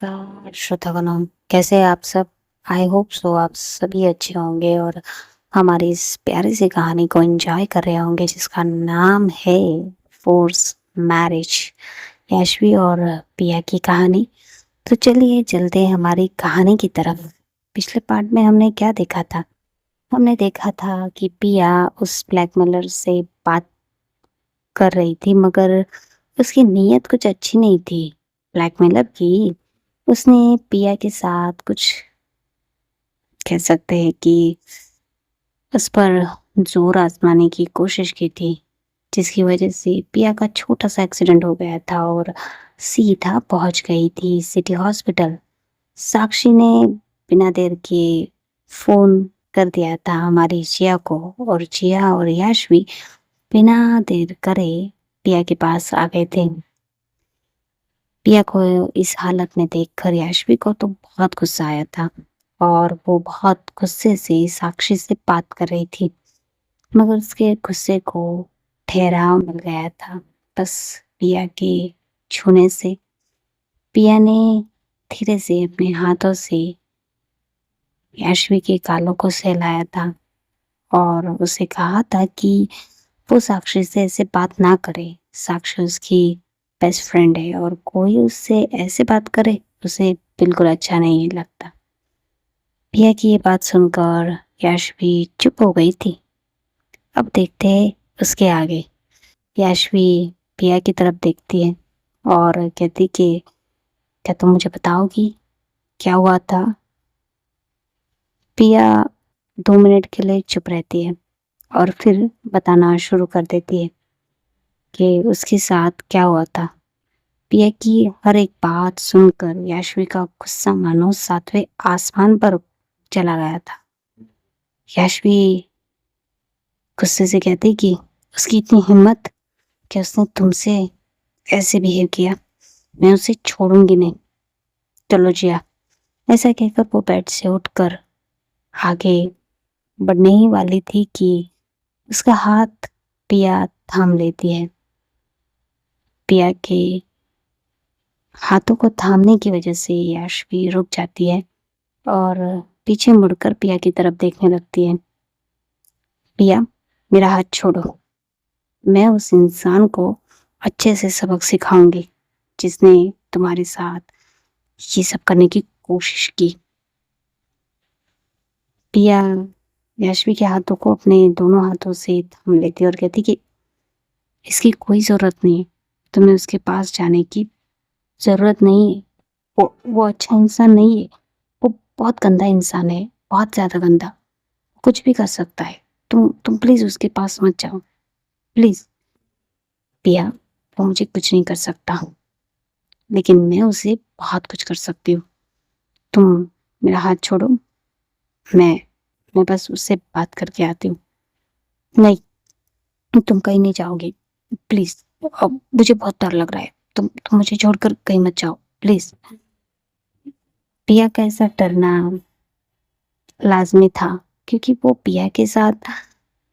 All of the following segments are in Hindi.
नमस्कार श्रोतागणों, कैसे हैं आप सब? आई होप सो आप सभी अच्छे होंगे और हमारी इस प्यारी सी कहानी को एंजॉय कर रहे होंगे जिसका नाम है फोर्स मैरिज। यशवी और पिया की कहानी। तो चलिए चलते हैं हमारी कहानी की तरफ। पिछले पार्ट में हमने क्या देखा था? हमने देखा था कि पिया उस ब्लैकमेलर से बात कर रही थी मगर उसकी नीयत कुछ अच्छी नहीं थी ब्लैकमेलर की। उसने पिया के साथ कुछ कह सकते हैं कि उस पर ज़ोर आज़माने की कोशिश की थी, जिसकी वजह से पिया का छोटा-सा एक्सीडेंट हो गया था और सीधा पहुँच गई थी सिटी हॉस्पिटल। साक्षी ने बिना देर के फ़ोन कर दिया था हमारी जिया को और जिया और यशवी बिना देर करे पिया के पास आ गए थे। पिया को इस हालत में देखकर यशवी को तो बहुत गुस्सा आया था और वो बहुत गुस्से से साक्षी से बात कर रही थी मगर उसके गुस्से को ठहराव मिल गया था बस पिया के छूने से। पिया ने धीरे से अपने हाथों से यशवी के गालों को सहलाया था और उसे कहा था कि वो साक्षी से ऐसे बात ना करे। साक्षी उसकी बेस्ट फ्रेंड है और कोई उससे ऐसे बात करे उसे बिल्कुल अच्छा नहीं लगता। पिया की ये बात सुनकर यशवी चुप हो गई थी। अब देखते हैं उसके आगे। यशवी पिया की तरफ देखती है और कहती कि क्या तुम मुझे बताओगी क्या हुआ था? पिया 2 मिनट के लिए चुप रहती है और फिर बताना शुरू कर देती है कि उसके साथ क्या हुआ था। पिया की हर एक बात सुनकर यशवी का गुस्सा मानो 7वें आसमान पर चला गया था। यशवी गुस्से से कहती कि उसकी इतनी हिम्मत कि उसने तुमसे ऐसे बिहेव किया, मैं उसे छोड़ूंगी नहीं। चलो जिया। ऐसा कहकर वो बेड से उठकर आगे बढ़ने ही वाली थी कि उसका हाथ पिया थाम लेती है। पिया के हाथों को थामने की वजह से यशवी रुक जाती है और पीछे मुड़कर पिया की तरफ देखने लगती है। पिया, मेरा हाथ छोड़ो। मैं उस इंसान को अच्छे से सबक सिखाऊंगी जिसने तुम्हारे साथ ये सब करने की कोशिश की। पिया यशवी के हाथों को अपने दोनों हाथों से थाम लेती और कहती कि इसकी कोई जरूरत नहीं है, तुम्हें उसके पास जाने की जरूरत नहीं है। वो अच्छा इंसान नहीं है। वो बहुत गंदा इंसान है, बहुत ज्यादा गंदा। कुछ भी कर सकता है। तुम प्लीज उसके पास मत जाओ प्लीज। पिया, वो मुझे कुछ नहीं कर सकता लेकिन मैं उसे बहुत कुछ कर सकती हूँ। तुम मेरा हाथ छोड़ो। मैं मैं बस उससे बात करके आती हूँ। नहीं, तुम कहीं नहीं जाओगे प्लीज। अब मुझे बहुत डर लग रहा है। तुम मुझे छोड़कर कहीं मत जाओ प्लीज। पिया का ऐसा डरना लाजमी था क्योंकि वो पिया के साथ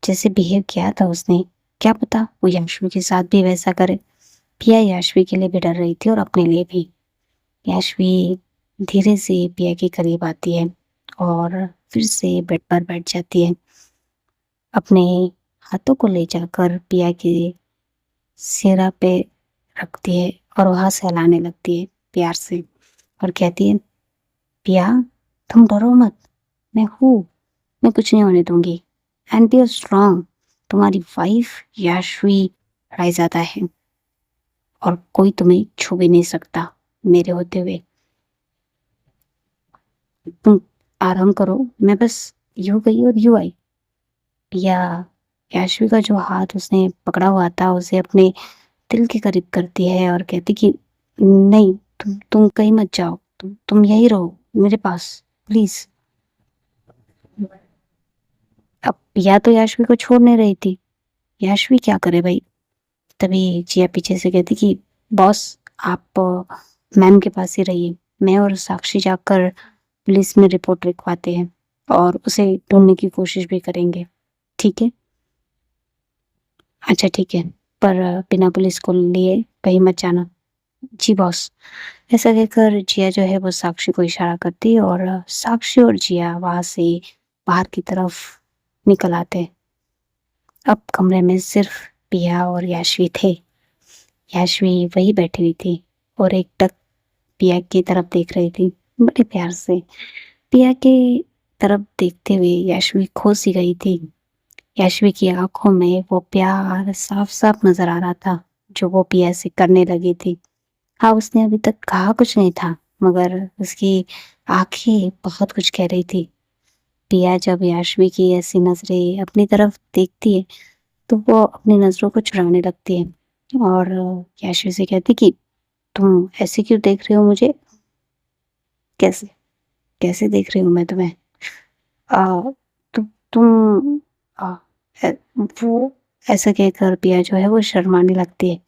जैसे बिहेव किया था उसने, क्या पता वो यशवी के साथ भी वैसा करे। पिया यशवी के लिए भी डर रही थी और अपने लिए भी। यशवी धीरे से पिया के करीब आती है और फिर से बेड पर बैठ जाती है। अपने हाथों को ले जाकर पिया के सिरा पे रखती है और वहां सहलाने लगती है प्यार से और कहती है, पिया तुम डरो मत, मैं हूँ, मैं कुछ नहीं होने दूंगी। And B strong. तुम्हारी वाइफ यशवी रायजादा है और कोई तुम्हें छू भी नहीं सकता मेरे होते हुए। तुम आराम करो, मैं बस यूं गई और यूं आई। पिया यशवी का जो हाथ उसने पकड़ा हुआ था उसे अपने दिल के करीब करती है और कहती कि नहीं, तुम कहीं मत जाओ। तुम यहीं रहो मेरे पास प्लीज। अब पिया तो यशवी को छोड़ नहीं रही थी। यशवी क्या करे भाई? तभी जिया पीछे से कहती कि बॉस, आप मैम के पास ही रहिए। मैं और साक्षी जाकर पुलिस में रिपोर्ट लिखवाते हैं और उसे ढूंढने की कोशिश भी करेंगे। ठीक है? अच्छा ठीक है, पर बिना पुलिस को लिए कहीं मत जाना। जी बॉस। ऐसा कहकर जिया जो है वो साक्षी को इशारा करती है और साक्षी और जिया वहाँ से बाहर की तरफ निकल आते। अब कमरे में सिर्फ पिया और याशवी थे। याशवी वही बैठी हुई थी और एकटक पिया की तरफ देख रही थी बड़े प्यार से। पिया की तरफ देखते हुए याशवी खो सी गई थी। याशवी की आंखों में वो प्यार साफ-साफ नज़र आ रहा था, जो वो पिया से करने लगी थी। हाँ, उसने अभी तक कहा कुछ नहीं था, मगर उसकी आँखें बहुत कुछ कह रही थी। पिया जब याशवी की ऐसी नज़रें अपनी तरफ देखती है, तो वो अपनी नज़रों को चुराने लगती है और याशवी से कहती कि तुम ऐसे क्यों देख रहे हो मुझे? कैसे? कैसे देख रही हूँ मैं तुम्हें? अ, तुम अ, ए वो ऐसा कहकर पिया जो है वो शर्माने लगती है।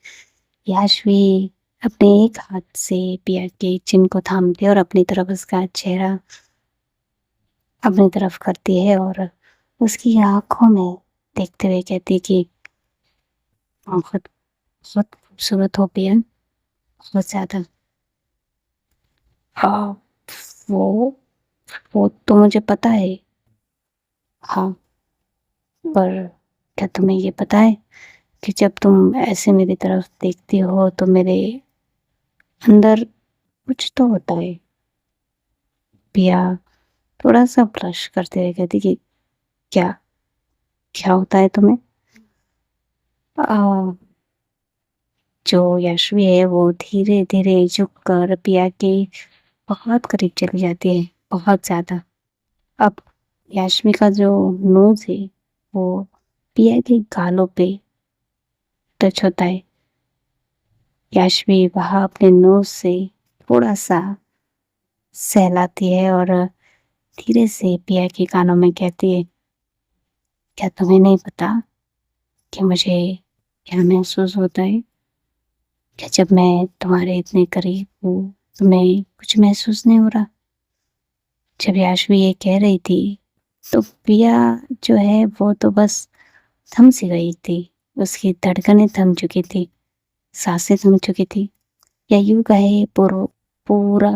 याशवी अपने एक हाथ से पिया के चिन को थामती है और अपनी तरफ उसका चेहरा अपनी तरफ करती है और उसकी आँखों में देखते हुए कहती है कि बहुत, बहुत खूबसूरत हो पिया, बहुत ज़्यादा। हाँ, वो वो तो मुझे पता है। हाँ, पर क्या तुम्हें ये पता है कि जब तुम ऐसे मेरी तरफ देखती हो तो मेरे अंदर कुछ तो होता है। पिया थोड़ा-सा ब्लश करते हुए कहती कि क्या? क्या होता है तुम्हें? अ, जो यशवी है वो धीरे-धीरे झुककर पिया के बहुत करीब चली जाती है, बहुत ज़्यादा। अब याशमी का जो नोज़ है वो पिया के गालों पे टच होता है। याशमी वहाँ अपने नोज़ से थोड़ा-सा सहलाती है और धीरे से पिया के कानों में कहती है, क्या तुम्हें नहीं पता कि मुझे क्या महसूस होता है? क्या जब मैं तुम्हारे इतने करीब हूँ, तुम्हें कुछ महसूस नहीं हो रहा? जब याशवी ये कह रही थी, तो पिया जो है वो तो बस थम सी गई थी। उसकी धड़कनें थम चुकी थी, साँसें थम चुकी थी या यूँ कहे पूरा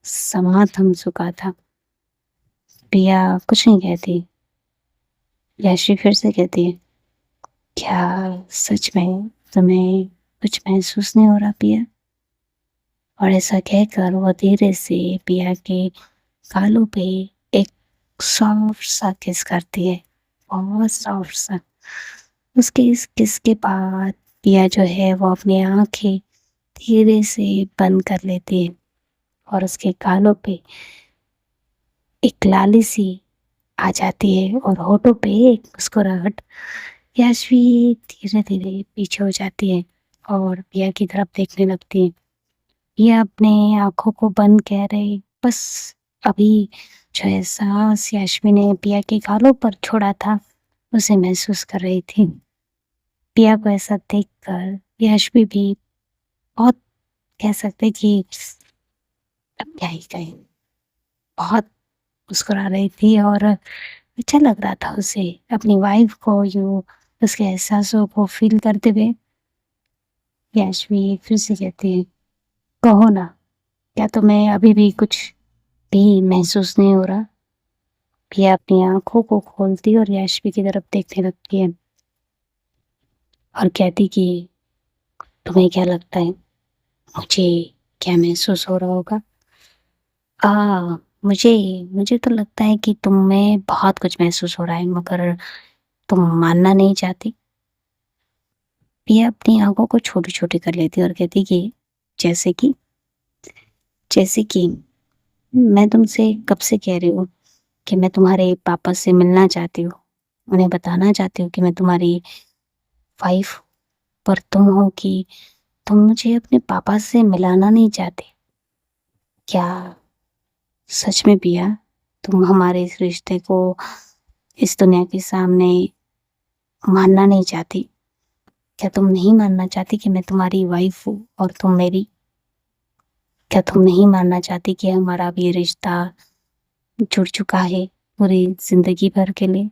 समा थम चुका था। पिया कुछ नहीं कहती। याशवी फिर से कहती है, क्या सच में तुम्हें कुछ महसूस नहीं हो रहा पिया? और ऐसा कहकर वो धीरे से पिया के गालों पे एक सॉफ्ट सा किस करती है, बहुत सॉफ्ट सा। उसके इस किस के बाद पिया जो है वो अपनी आँखें धीरे से बंद कर लेती है और उसके गालों पे एक लाली सी आ जाती है और होठों पे एक मुस्कुराहट। याशवी धीरे-धीरे पीछे हो जाती है और पिया की तरफ देखने लगती है। ये अपने आँखों को बंद कह रहे, बस अभी जो एहसास याशवी ने पिया के गालों पर छोड़ा था, उसे महसूस कर रही थी। पिया को ऐसा देखकर याशवी भी बहुत कह सकते कि अब क्या ही कहें, बहुत मुस्कुरा रही थी और अच्छा लग रहा था उसे अपनी वाइफ़ को यूँ उसके एहसासों को फ़ील करते हुए। याशवी फिर से कहती है, कहो ना, क्या तुम्हें अभी भी कुछ भी महसूस नहीं हो रहा? पिया अपनी आँखों को खोलती और याशवी की तरफ देखने लगती है और कहती कि तुम्हें क्या लगता है, मुझे क्या महसूस हो रहा होगा? अ, मुझे मुझे तो लगता है कि तुम्हें बहुत कुछ महसूस हो रहा है मगर तुम मानना नहीं चाहती। पिया अपनी आँखों को छोटी-छोटी कर लेती और कहती कि जैसे कि जैसे कि मैं तुमसे कब से कह रही हूँ कि मैं तुम्हारे पापा से मिलना चाहती हूँ। उन्हें बताना चाहती हूँ कि मैं तुम्हारी वाइफ़ पर तुम हो कि तुम मुझे अपने पापा से मिलाना नहीं चाहते। क्या सच में पिया तुम हमारे इस रिश्ते को इस दुनिया के सामने मानना नहीं चाहती? क्या तुम नहीं मानना चाहती कि मैं तुम्हारी वाइफ़ हूँ और तुम मेरी? क्या तुम नहीं मानना चाहती कि हमारा अब ये रिश्ता जुड़ चुका है पूरी ज़िंदगी भर के लिए?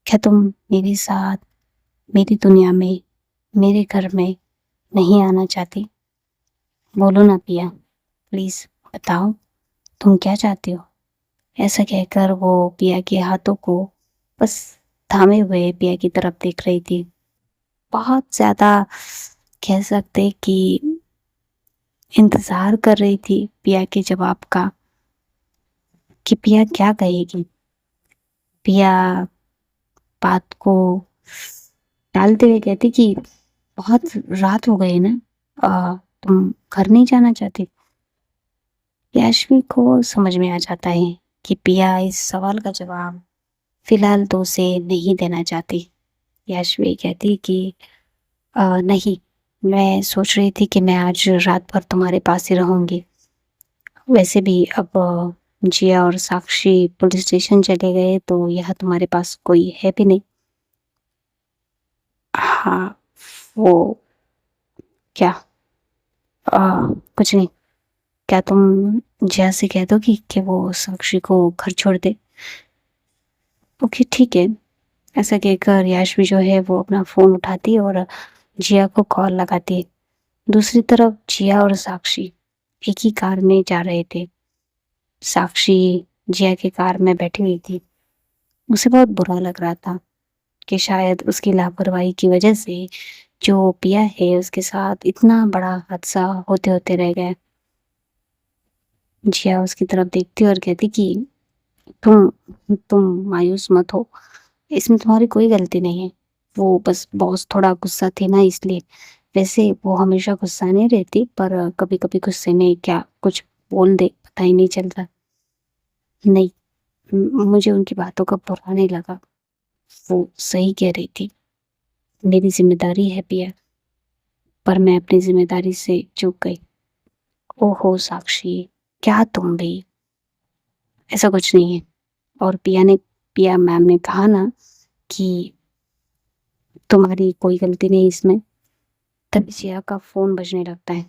क्या तुम मेरे साथ मेरी दुनिया में, मेरे घर में नहीं आना चाहती? बोलो ना पिया, प्लीज बताओ तुम क्या चाहती हो। ऐसा कहकर वो पिया के हाथों को बस थामे हुए पिया की तरफ देख रही थी। बहुत ज्यादा कह सकते कि इंतजार कर रही थी पिया के जवाब का, कि पिया क्या कहेगी। पिया बात को टालते हुए कहती कि बहुत रात हो गई ना, तुम घर नहीं जाना चाहती। याशवी को समझ में आ जाता है कि पिया इस सवाल का जवाब फिलहाल तो उसे नहीं देना चाहती। याशवी कहती कि नहीं, मैं सोच रही थी कि मैं आज रात भर तुम्हारे पास ही रहूंगी। वैसे भी अब जिया और साक्षी पुलिस स्टेशन चले गए तो यहाँ तुम्हारे पास कोई है भी नहीं। हाँ, वो क्या, कुछ नहीं। क्या तुम जिया से कह दो कि वो साक्षी को घर छोड़ दे। ओके ठीक है। ऐसा कहकर याशवी जो है वो अपना फोन उठाती है और जिया को कॉल लगाती है। दूसरी तरफ जिया और साक्षी एक ही कार में जा रहे थे। साक्षी जिया की कार में बैठी हुई थी। उसे बहुत बुरा लग रहा था कि शायद उसकी लापरवाही की वजह से जो पिया है उसके साथ इतना बड़ा हादसा होते होते रह गया। जिया उसकी तरफ देखती और कहती कि तुम मायूस मत हो, इसमें तुम्हारी कोई गलती नहीं है। वो बस बॉस थोड़ा गुस्सा थे ना इसलिए। वैसे वो हमेशा गुस्सा नहीं रहती, पर कभी कभी गुस्से में क्या कुछ बोल दे पता ही नहीं चलता। नहीं, मुझे उनकी बातों का बुरा नहीं लगा। वो सही कह रही थी। मेरी जिम्मेदारी है पिया, पर मैं अपनी जिम्मेदारी से चूक गई। ओहो साक्षी, क्या तुम भी। ऐसा कुछ नहीं है। और पिया मैम ने कहा ना कि तुम्हारी कोई गलती नहीं इसमें। तभी जिया का फोन बजने लगता है।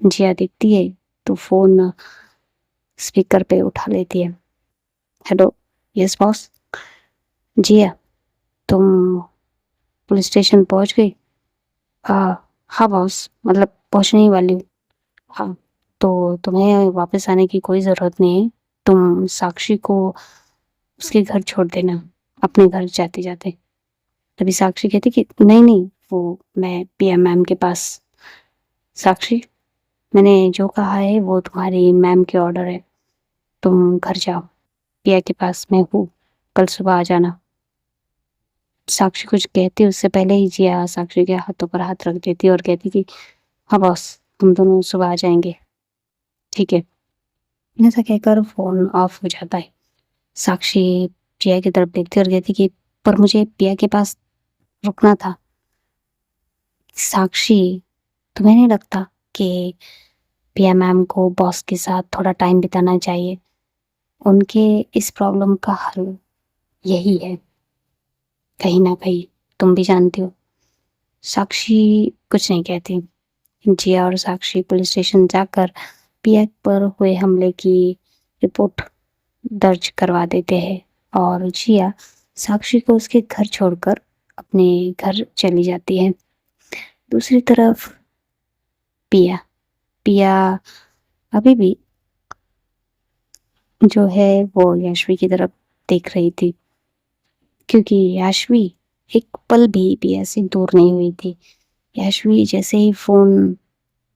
जिया देखती है तो फोन स्पीकर पे उठा लेती है। Hello, yes boss. जिया, तुम पुलिस स्टेशन पहुंच गई। हाँ बॉस, मतलब पहुंचने ही वाली हूँ। हाँ, तो तुम्हें वापस आने की कोई ज़रूरत नहीं है। तुम साक्षी को उसके घर छोड़ देना, अपने घर जाते जाते। तभी साक्षी कहती कि नहीं नहीं, वो मैं पिया मैम के पास। साक्षी, मैंने जो कहा है वो तुम्हारी मैम के ऑर्डर है। तुम घर जाओ, पिया के पास मैं हूँ, कल सुबह आ जाना। साक्षी कुछ कहती उससे पहले ही जिया साक्षी के हाथों पर हाथ रख देती और कहती कि हाँ बॉस, हम दोनों सुबह आ जाएंगे। ठीक है। ऐसा कहकर फोन ऑफ हो जाता है। साक्षी जिया की तरफ देखती और कहती कि पर मुझे पिया के पास रुकना था। साक्षी, तुम्हें नहीं लगता कि पिया मैम को बॉस के साथ थोड़ा टाइम बिताना चाहिए। उनके इस प्रॉब्लम का हल यही है, कहीं ना कहीं तुम भी जानती हो। साक्षी कुछ नहीं कहती। जिया और साक्षी पुलिस स्टेशन जाकर पिया पर हुए हमले की रिपोर्ट दर्ज करवा देते हैं और जिया साक्षी को उसके घर छोड़कर अपने घर चली जाती है। दूसरी तरफ पिया पिया अभी भी जो है वो याशवी की तरफ देख रही थी, क्योंकि याशवी एक पल भी पिया से दूर नहीं हुई थी। याशवी जैसे ही फोन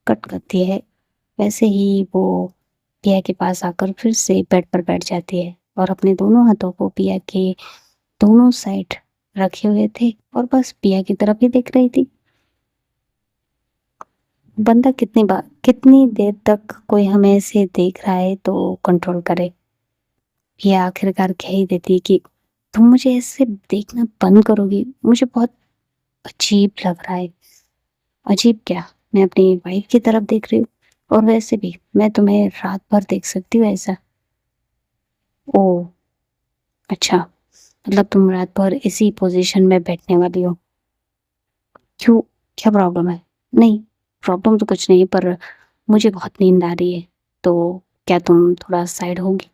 कट करती है वैसे ही वो पिया के पास आकर फिर से बेड पर बैठ जाती है और अपने दोनों हाथों को पिया के दोनों साइड रखे हुए थे और बस पिया की तरफ ही देख रही थी। बंदा कितनी देर तक कोई हमें ऐसे देख रहा है तो कंट्रोल करे। पिया आखिरकार कह ही देती है कि तुम मुझे ऐसे देखना बंद करोगी, मुझे बहुत अजीब लग रहा है। अजीब क्या, मैं अपनी वाइफ की तरफ देख रही हूँ और वैसे भी मैं तुम्हें रात भर देख सकती हूँ ऐसा। ओ अच्छा, मतलब तुम रात भर इसी पोजीशन में बैठने वाली हो। क्यों, क्या प्रॉब्लम है। नहीं, प्रॉब्लम तो कुछ नहीं, पर मुझे बहुत नींद आ रही है, तो क्या तुम थोड़ा साइड होगी।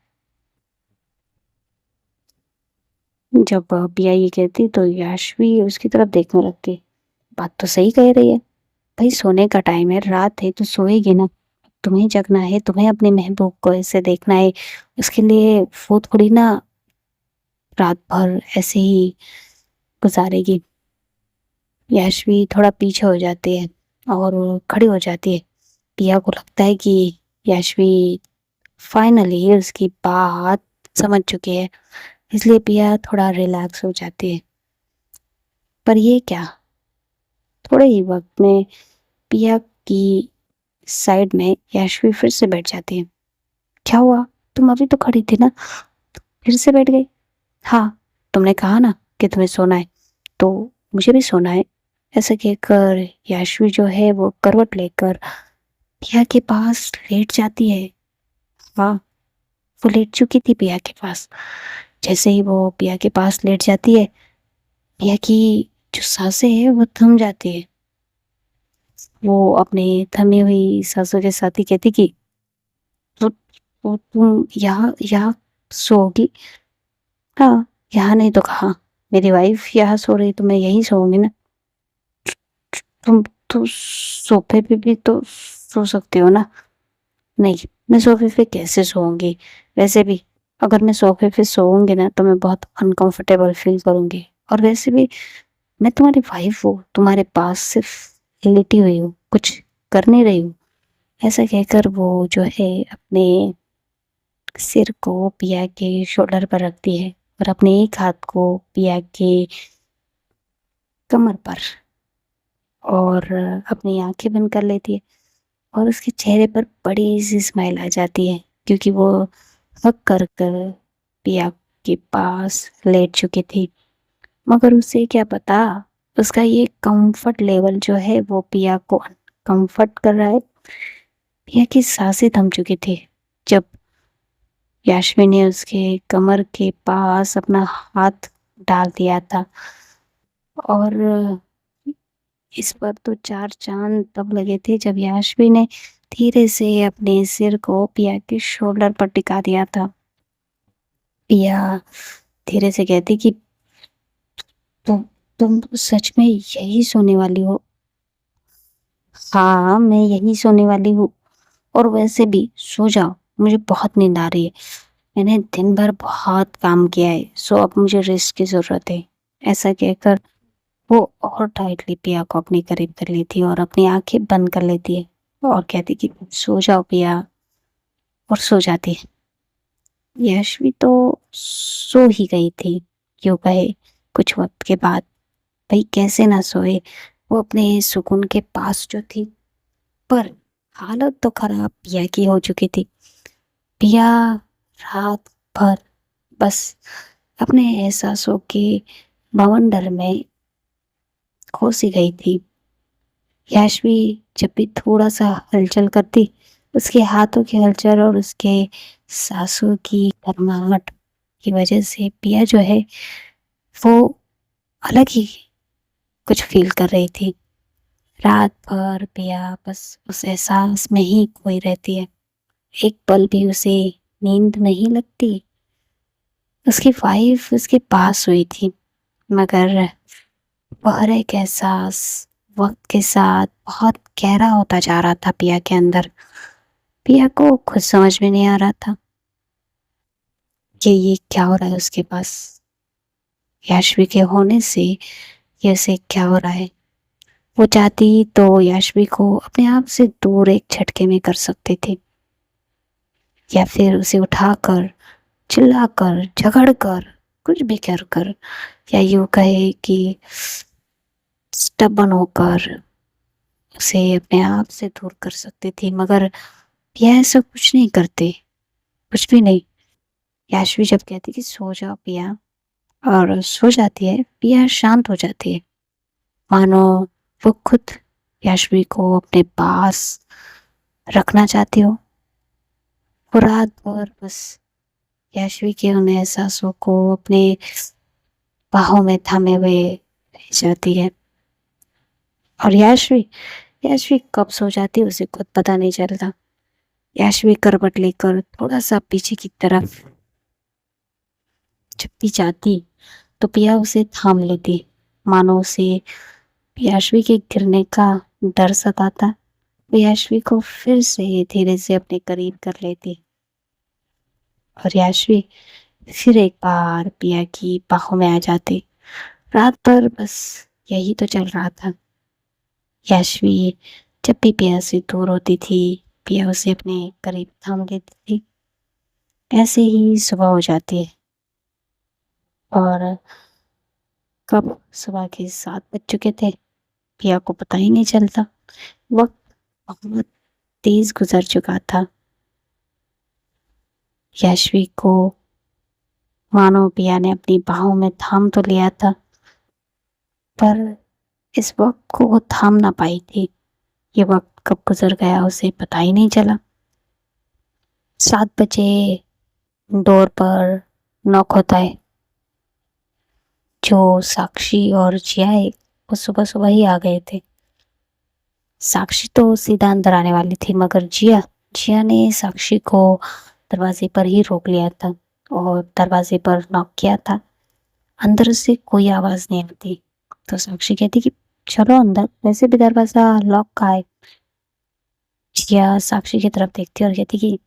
जब पिया ये कहती तो याशवी उसकी तरफ देखने लगती। बात तो सही कह रही है, भाई सोने का टाइम है, रात है तो सोएगी ना। तुम्हें जगना है, तुम्हें अपने महबूब को ऐसे देखना है, उसके लिए वो थोड़ी ना रात भर ऐसे ही गुजारेगी। याशवी थोड़ा पीछे हो जाती है और वो खड़ी हो जाती है। पिया को लगता है कि याशवी फाइनली उसकी बात समझ चुकी है, इसलिए पिया थोड़ा रिलैक्स हो जाती है। पर ये क्या, थोड़े ही वक्त में पिया की साइड में याशवी फिर से बैठ जाती है। क्या हुआ, तुम अभी तो खड़ी थी ना, फिर से बैठ गई? हाँ, तुमने कहा ना कि तुम्हें सोना है, तो मुझे भी सोना है। ऐसा कहकर याशवी जो है वो करवट लेकर पिया के पास लेट जाती है। हाँ, वो लेट चुकी थी पिया के पास। जैसे ही वो पिया के पास लेट जाती है, पिया की जो सांसें है वो थम जाती है। वो अपने थमी हुई सांसों के साथ ही कहती कि तो, तुम यहाँ यहाँ सोओगी? हाँ, यहाँ नहीं तो कहाँ, मेरी वाइफ यहाँ सो रही तो मैं यहीं सोऊंगी ना। तुम तो सोफे पे भी तो सो सकते हो ना। नहीं, मैं सोफे पे कैसे सोऊंगी? वैसे भी अगर मैं सोफे पे सोऊंगी ना तो मैं बहुत अनकंफर्टेबल फील करूंगी, और वैसे भी मैं तुम्हारी वाइफ हूँ, तुम्हारे पास सिर्फ लेटी हुई हूँ, कुछ कर नहीं रही हूँ। ऐसा कहकर वो जो है अपने सिर को पिया के शोल्डर पर रखती है और अपने एक हाथ को पिया के कमर पर, और अपनी आंखें बंद कर लेती है। और उसके चेहरे पर बड़ी सी स्माइल आ जाती है, क्योंकि वो हक कर कर पिया के पास लेट चुकी थी। मगर उसे क्या पता, उसका ये कंफर्ट लेवल जो है वो पिया को कंफर्ट कर रहा है। पिया की सांसें थम चुकी थी जब यास्मीन ने उसके कमर के पास अपना हाथ डाल दिया था। और इस पर तो चार चांद तब लगे थे जब याशवी ने धीरे से अपने सिर को पिया के शोल्डर पर टिका दिया था। पिया धीरे से कहती कि तुम सच में यही सोने वाली हो? हाँ, मैं यही सोने वाली हूँ। और वैसे भी सो जाओ, मुझे बहुत नींद आ रही है। मैंने दिन भर बहुत काम किया है, सो अब मुझे रेस्ट की जरूरत है। ऐसा कहकर वो और टाइटली पिया को अपने करीब कर लेती है और अपनी आंखें बंद कर लेती है और कहती कि सो जाओ पिया, और सो जाती है। यशवी तो सो ही गई थी, क्यों कहे, कुछ वक्त के बाद। भाई कैसे ना सोए, वो अपने सुकून के पास जो थी। पर हालत तो खराब पिया की हो चुकी थी। पिया रात भर बस अपने एहसासों के बवंडर में खो सी गई थी। याशवी जब भी थोड़ा सा हलचल करती, उसके हाथों की हलचल और उसके सांसों की गर्माहट की वजह से पिया जो है वो अलग ही कुछ फील कर रही थी। रात भर पिया बस उस एहसास में ही खोई रहती है। एक पल भी उसे नींद नहीं लगती। उसकी वाइफ उसके पास हुई थी, मगर वह एक एहसास वक्त के साथ बहुत गहरा होता जा रहा था पिया के अंदर। पिया को खुद समझ में नहीं आ रहा था कि ये क्या हो रहा है उसके पास। याशवी के होने से ये उसे क्या हो रहा है। वो चाहती तो याशवी को अपने आप से दूर एक झटके में कर सकती थी, या फिर उसे उठाकर चिल्लाकर झगड़कर कुछ भी कर कर, या यूं कहे कि स्टबन होकर उसे अपने आप से दूर कर सकती थी। मगर यह ऐसा कुछ नहीं करते, कुछ भी नहीं। याशवी जब कहती कि सो जाओ पिया, और सो जाती है, पिया शांत हो जाती है, मानो वो खुद याशवी को अपने पास रखना चाहती हो। वो रात भर बस याशवी के उन एहसासों को अपने बाहों में थामे हुए रह जाती है। और याशवी याशवी कब सो जाती है उसे खुद पता नहीं चलता। याशवी करवट लेकर थोड़ा सा पीछे की तरफ जब भी जाती तो पिया उसे थाम लेती, मानो उसे याशवी के गिरने का डर सताता, वो याशवी को फिर से धीरे से अपने करीब कर लेती और याशवी फिर एक बार पिया की बाहों में आ जाती। रात भर बस यही तो चल रहा था। याशवी जब भी पिया से दूर होती थी, पिया उसे अपने करीब थाम लेती थी। ऐसे ही सुबह हो जाती है और कब सुबह के 7 बज चुके थे, पिया को पता ही नहीं चलता। वक्त बहुत तेज गुजर चुका था। याशवी को मानो पिया ने अपनी बाहों में थाम तो लिया था, पर इस वक्त को वो थाम ना पाई थी। ये वक्त कब गुजर गया उसे पता ही नहीं चला। 7 बजे डोर पर नॉक होता है। जो साक्षी और जिया है वो सुबह सुबह ही आ गए थे। साक्षी तो सीधा अंदर आने वाली थी, मगर जिया जिया ने साक्षी को दरवाजे पर ही रोक लिया था और दरवाजे पर नॉक किया था। अंदर से कोई आवाज नहीं आती, तो साक्षी कहती कि चलो अंदर, वैसे भी दरवाजा लॉक का है। जिया साक्षी की तरफ देखती और कहती कि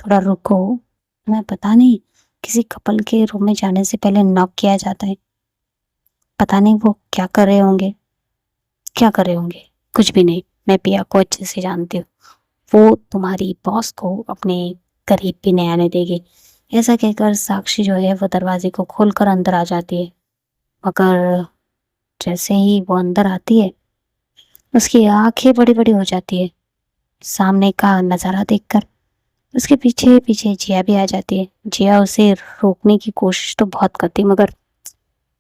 थोड़ा रुको, मैं पता नहीं, किसी कपल के रूम में जाने से पहले नॉक किया जाता है। पता नहीं वो क्या कर रहे होंगे, क्या कर रहे होंगे। कुछ भी नहीं, मैं पिया को अच्छे से जानती हूँ, वो तुम्हारी बॉस को अपने करीब भी नहीं आने देगी। ऐसा कहकर साक्षी जो है वो दरवाजे को खोलकर अंदर आ जाती है, मगर जैसे ही वो अंदर आती है उसकी आंखें बड़ी बड़ी हो जाती है सामने का नज़ारा देखकर। उसके पीछे पीछे जिया भी आ जाती है। जिया उसे रोकने की कोशिश तो बहुत करती, मगर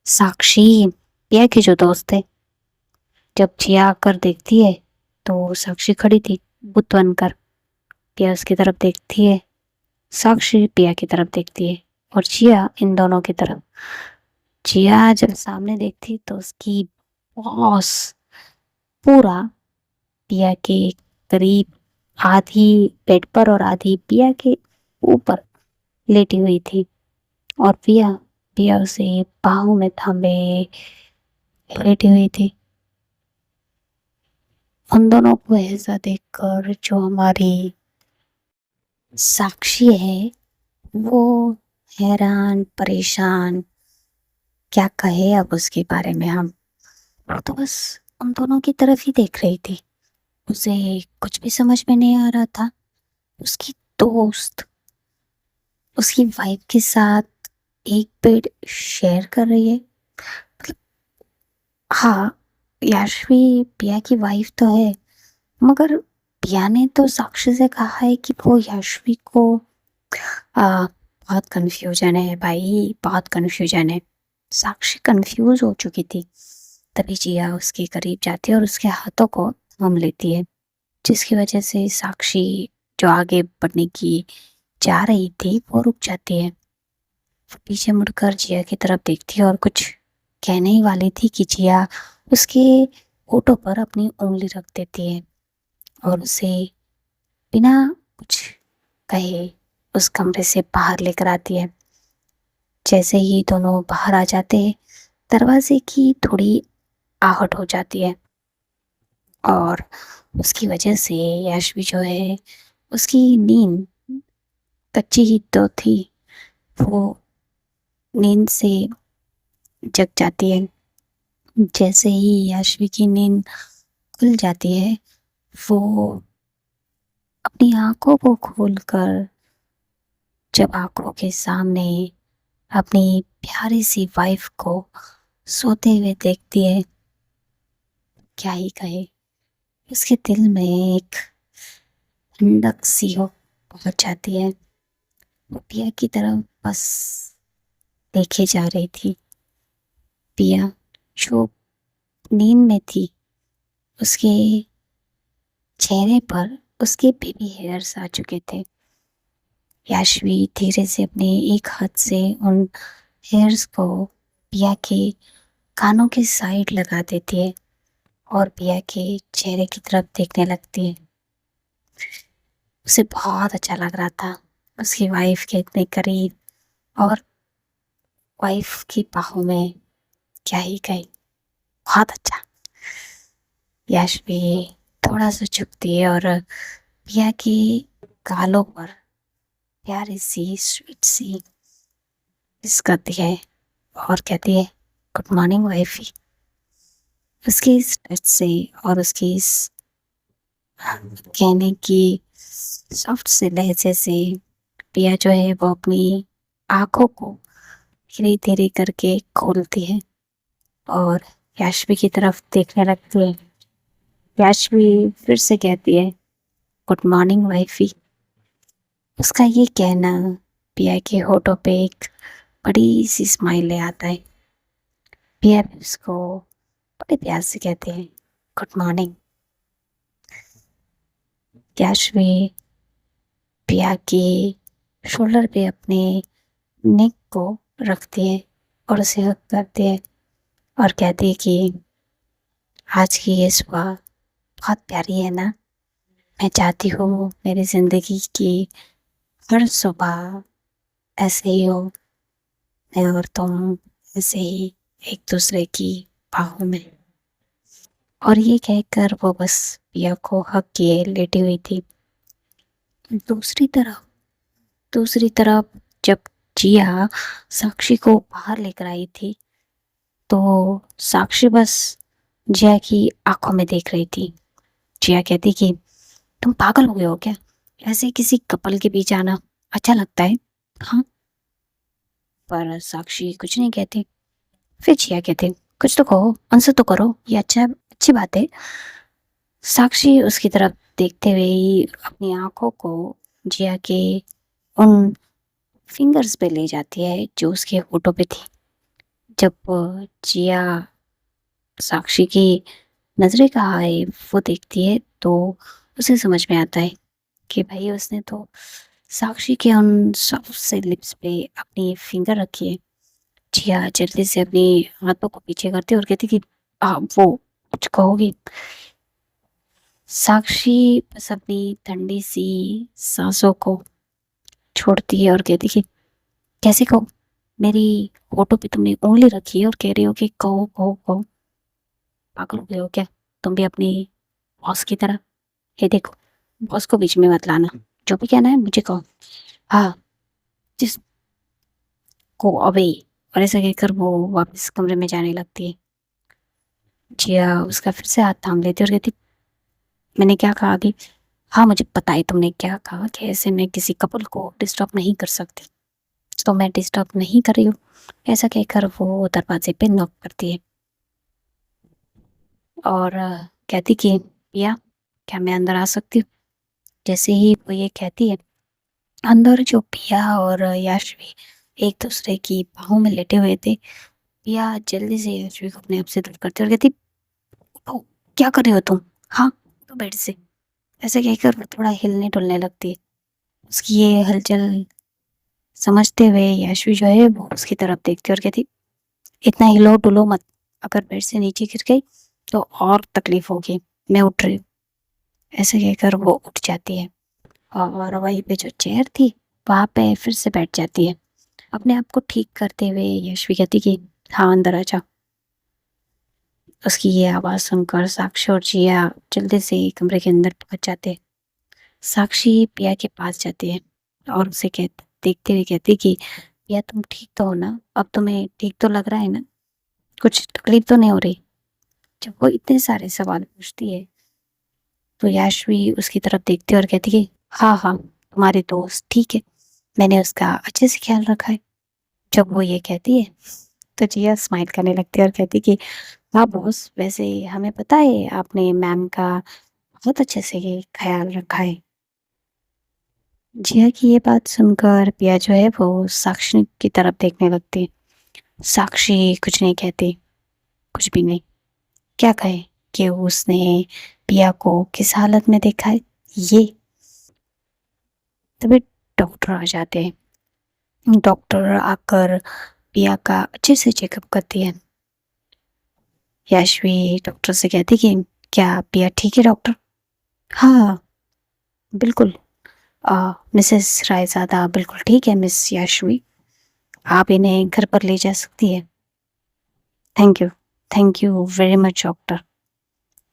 साक्षी पिया की जो दोस्त है, जब जिया आकर देखती है तो साक्षी खड़ी थी बुत बनकर। पिया उसकी तरफ देखती है, साक्षी पिया की तरफ देखती है और जिया इन दोनों की तरफ। जिया जब सामने देखती तो उसकी बॉस पूरा पिया के करीब, आधी बेड पर और आधी पिया के ऊपर लेटी हुई थी और पिया पिया उसे बाहों में थामे लेटी हुई थी। उन दोनों को ऐसा देखकर जो हमारी साक्षी है वो हैरान परेशान, क्या कहे अब उसके बारे में हम। वो तो बस उन दोनों की तरफ ही देख रही थी। उसे कुछ भी समझ में नहीं आ रहा था। उसकी दोस्त उसकी वाइफ के साथ एक बेड शेयर कर रही है। मतलब हाँ, याशवी पिया की वाइफ तो है, मगर पिया ने तो साक्षी से कहा है कि वो याशवी को बहुत कंफ्यूजन है भाई, बहुत कंफ्यूजन है। साक्षी कंफ्यूज हो चुकी थी। तभी जिया उसके करीब जाती है और उसके हाथों को थाम लेती है, जिसकी वजह से साक्षी जो आगे बढ़ने की जा रही थी वो रुक जाती है। वो पीछे मुड़कर जिया की तरफ देखती है और कुछ कहने ही वाली थी कि जिया उसके होठों पर अपनी उंगली रख देती है और उसे बिना कुछ कहे उस कमरे से बाहर लेकर आती है। जैसे ही दोनों बाहर आ जाते हैं, दरवाजे की थोड़ी आहट हो जाती है और उसकी वजह से याशवी जो है उसकी नींद कच्ची ही तो थी, वो नींद से जग जाती है। जैसे ही याशवी की नींद खुल जाती है, वो अपनी आंखों को खोलकर जब आंखों के सामने अपनी प्यारी सी वाइफ को सोते हुए देखती है, क्या ही कहे। उसके दिल में एक ठंडक सी हो पहुंच जाती है। वो पिया की तरफ बस देखे जा रही थी। पिया जो नींद में थी, उसके चेहरे पर उसके बेबी हेयर्स आ चुके थे। याशवी धीरे से अपने एक हाथ से उन हेयर्स को पिया के कानों के साइड लगा देती है और पिया के चेहरे की तरफ देखने लगती है। उसे बहुत अच्छा लग रहा था उसकी वाइफ के इतने करीब और वाइफ की बाहों में, क्या ही कहे, बहुत अच्छा। याशवी थोड़ा सा झुकती है और पिया की गालों पर प्यारी सी स्वीट सी किस करती है और कहती है गुड मॉर्निंग वाइफी। उसकी इस टच से और उसकी इस कहने की सॉफ्ट से लहजे से पिया जो है वो अपनी आंखों को धीरे धीरे करके खोलती है और याशवी की तरफ देखने लगती है। याशवी फिर से कहती है गुड मॉर्निंग वाइफी। उसका ये कहना पिया के होठों पे एक बड़ी सी स्माइल ले आता है। पिया भी उसको बड़े प्यार से कहते हैं गुड मॉर्निंग। याशवी पिया के शोल्डर पे अपने नेक को रखती है और उसे हग करती है और कहती है कि आज की ये सुबह बहुत प्यारी है ना। मैं चाहती हूँ मेरी ज़िंदगी की हर सुबह ऐसे ही हो, मैं और तुम ऐसे ही एक दूसरे की बाहों में। और ये कहकर वो बस पिया को हग किए लेटी हुई थी। दूसरी तरफ दूसरी तरफ जब जिया साक्षी को बाहर लेकर आई थी तो साक्षी बस जिया की आंखों में देख रही थी। जिया कहती कि तुम पागल हो गए हो क्या? ऐसे किसी कपल के बीच आना अच्छा लगता है? हाँ। पर साक्षी कुछ नहीं कहती। फिर जिया कहती कुछ तो कहो, आंसर तो करो, ये अच्छी बात है। साक्षी उसकी तरफ देखते हुए ही अपनी आंखों को जिया के उन फिंगर्स पे ले जाती है जो उसके होठों पे थी। जब जिया साक्षी की नजरें कहाँ है वो देखती है तो उसे समझ में आता है कि भाई उसने तो साक्षी के उन सॉफ्ट से लिप्स पे अपनी फिंगर रखी है। जिया जल्दी से अपनी हाथों को पीछे करती है और कहती कि वो कुछ कहोगी? साक्षी बस अपनी ठंडी सी सांसों को छोड़ती है और कहती कि कैसे कहो? मेरी होठों पे तुमने उंगली रखी है और कह रही हो कि कहो कहो कहो। पागल हो गए हो क्या तुम भी अपनी बॉस की तरह? ये देखो, बॉस को बीच में मत लाना, जो भी कहना है मुझे कहो। हाँ, जिस को अबे। और ऐसा कहकर वो वापस कमरे में जाने लगती है। जिया उसका फिर से हाथ थाम लेती है और कहती मैंने क्या कहा अभी? हाँ मुझे पता है तुमने क्या कहा कि ऐसे मैं किसी कपल को डिस्टर्ब नहीं कर सकती, तो मैं डिस्टर्ब नहीं कर रही हूँ। ऐसा कहकर वो दरवाजे पे नॉक करती है और कहती कि पिया क्या मैं अंदर आ सकती हूँ? जैसे ही वो ये कहती है अंदर जो पिया और याशवी एक दूसरे की बाहों में लेटे हुए थे, पिया जल्दी से याशवी को अपने आप से दूर करती है और कहती उठो, क्या कर रहे हो तुम? हाँ तो बेड से। ऐसे कहकर वो थोड़ा हिलने डुलने लगती है। उसकी ये हलचल समझते हुए याशवी जो है वो उसकी तरफ देखती है और कहती इतना हिलो डुलो मत, अगर बेड से नीचे गिर गई तो और तकलीफ होगी, मैं उठ रही हूँ। ऐसे कहकर वो उठ जाती है और वहीं पे जो चेयर थी वहाँ पे फिर से बैठ जाती है। अपने आप को ठीक करते हुए यशवी कहती कि हाँ अंदर आ जा। उसकी ये आवाज़ सुनकर साक्षी और जिया जल्दी से कमरे के अंदर पहुंच जाते हैं। साक्षी पिया के पास जाती है और उसे देखते हुए कहती कि पिया तुम ठीक तो हो ना? अब तुम्हें ठीक तो लग रहा है ना? कुछ तकलीफ तो नहीं हो रही? जब वो इतने सारे सवाल पूछती है तो याशवी उसकी तरफ देखती है और कहती कि हाँ हाँ तुम्हारी दोस्त ठीक है, मैंने उसका अच्छे से ख्याल रखा है। जब वो ये कहती है तो जिया स्माइल करने लगती है और कहती कि हाँ बॉस, वैसे हमें पता है आपने मैम का बहुत अच्छे से ये ख्याल रखा है। जिया की ये बात सुनकर पिया जो है वो साक्षी की तरफ देखने लगती है। साक्षी कुछ नहीं कहती, कुछ भी नहीं। क्या कहे कि उसने पिया को किस हालत में देखा है ये। तभी डॉक्टर आ जाते हैं। डॉक्टर आकर पिया का अच्छे से चेकअप करती है। याशवी डॉक्टर से कहती कि क्या पिया ठीक है डॉक्टर? हाँ बिल्कुल, मिसेस रायज़ादा बिल्कुल ठीक है मिस याशवी, आप इन्हें घर पर ले जा सकती है। Thank you very much doctor.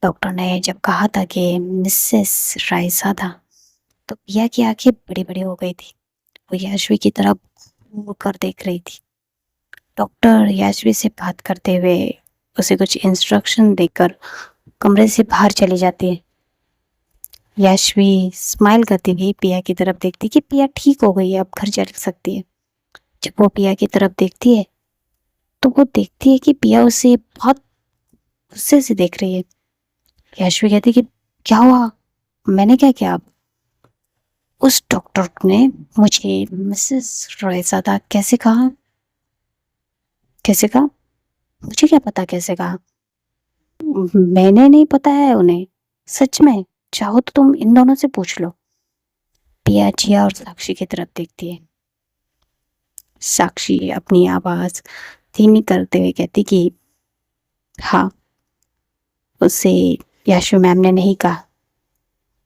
Doctor ने जब कहा था कि मिसेस रायज़ादा, तो पिया की आंखें बड़ी-बड़ी हो गई थी। वो याशवी की तरफ घूर कर देख रही थी। डॉक्टर याशवी से बात करते हुए उसे कुछ इंस्ट्रक्शन देकर कमरे से बाहर चली जाती है। याशवी स्माइल करती हुई पिया की तरफ देखती कि पिया ठीक हो गई है, अब घर चल सकती है। जब वो पिया की तरफ देखती है तो वो देखती है कि पिया उसे बहुत गुस्से से देख रही है। याशवी कहती है कि क्या हुआ, मैंने क्या किया? उस डॉक्टर ने मुझे मिसेस रॉयज़ादा कैसे कहा? कैसे कहा? मुझे क्या पता कैसे कहा? मैंने नहीं पता है उन्हें, सच में। चाहो तो तुम इन दोनों से पूछ लो। पिया जिया और साक्षी की तरफ देखती है। साक्षी अपनी आवाज धीमी करते हुए कहती कि हाँ, उसे याशवी मैम ने नहीं कहा,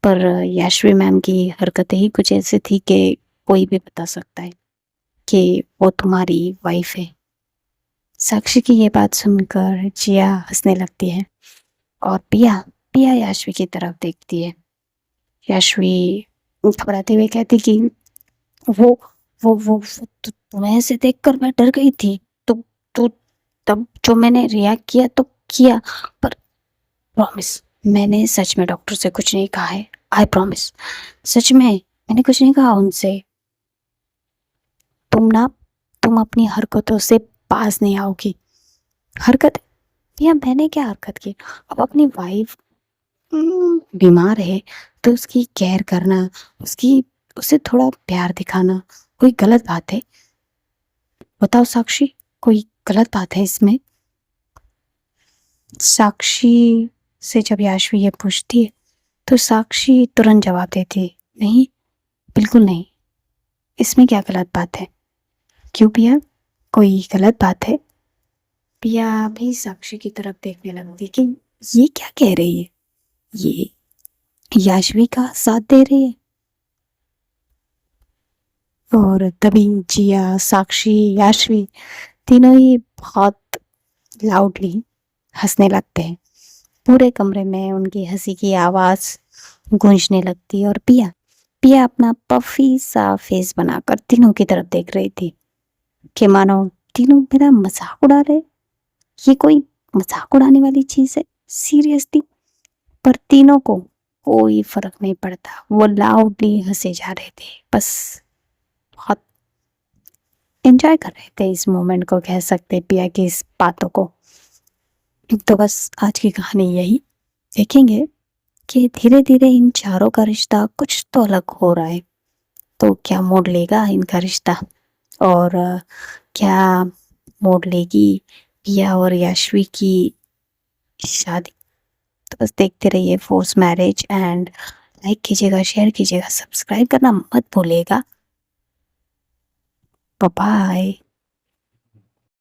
पर याशवी मैम की हरकतें ही कुछ ऐसी थी कि कोई भी बता सकता है कि वो तुम्हारी वाइफ है। साक्षी की ये बात सुनकर जिया हंसने लगती है और पिया पिया याशवी की तरफ देखती है। याशवी घबराते हुए कहती कि वो वो तुम्हें ऐसे देखकर मैं डर गई थी। तो तब जो मैंने रिएक्ट किया तो किया, पर प्रॉमिस मैंने सच में डॉक्टर से कुछ नहीं कहा है। आई प्रॉमिस, सच में मैंने कुछ नहीं कहा उनसे। तुम अपनी हरकतों से पास नहीं आओगी। हरकत या मैंने क्या हरकत की? अब अपनी वाइफ बीमार है तो उसकी केयर करना, उसकी उसे थोड़ा प्यार दिखाना कोई गलत बात है? बताओ साक्षी, कोई गलत बात है इसमें? साक्षी से जब याशवी ये पूछती है तो साक्षी तुरंत जवाब देती है, नहीं, बिल्कुल नहीं, इसमें क्या गलत बात है? क्यों पिया, कोई गलत बात है? पिया भी साक्षी की तरफ देखने लगती कि ये क्या कह रही है, ये याशवी का साथ दे रही है। और तभी जिया, साक्षी, याशवी तीनों ही बहुत लाउडली हंसने लगते हैं। पूरे कमरे में उनकी हंसी की आवाज गूंजने लगती है और पिया पिया अपना पफी सा फेस बनाकर तीनों की तरफ देख रही थी कि मानो तीनों मेरा मजाक उड़ा रहे। ये कोई मजाक उड़ाने वाली चीज है सीरियसली? पर तीनों को कोई फर्क नहीं पड़ता, वो लाउडली हंसे जा रहे थे, बस बहुत एंजॉय कर रहे थे इस मोमेंट को, कह सकते पिया की इस बातों को। तो बस आज की कहानी यही, देखेंगे कि धीरे धीरे इन चारों का रिश्ता कुछ तो अलग हो रहा है। तो क्या मोड़ लेगा इनका रिश्ता, और क्या मोड़ लेगी पिया और याशवी की शादी? तो बस देखते रहिए फोर्स मैरिज, एंड लाइक कीजिएगा, शेयर कीजिएगा, सब्सक्राइब करना मत भूलिएगा। Bye bye.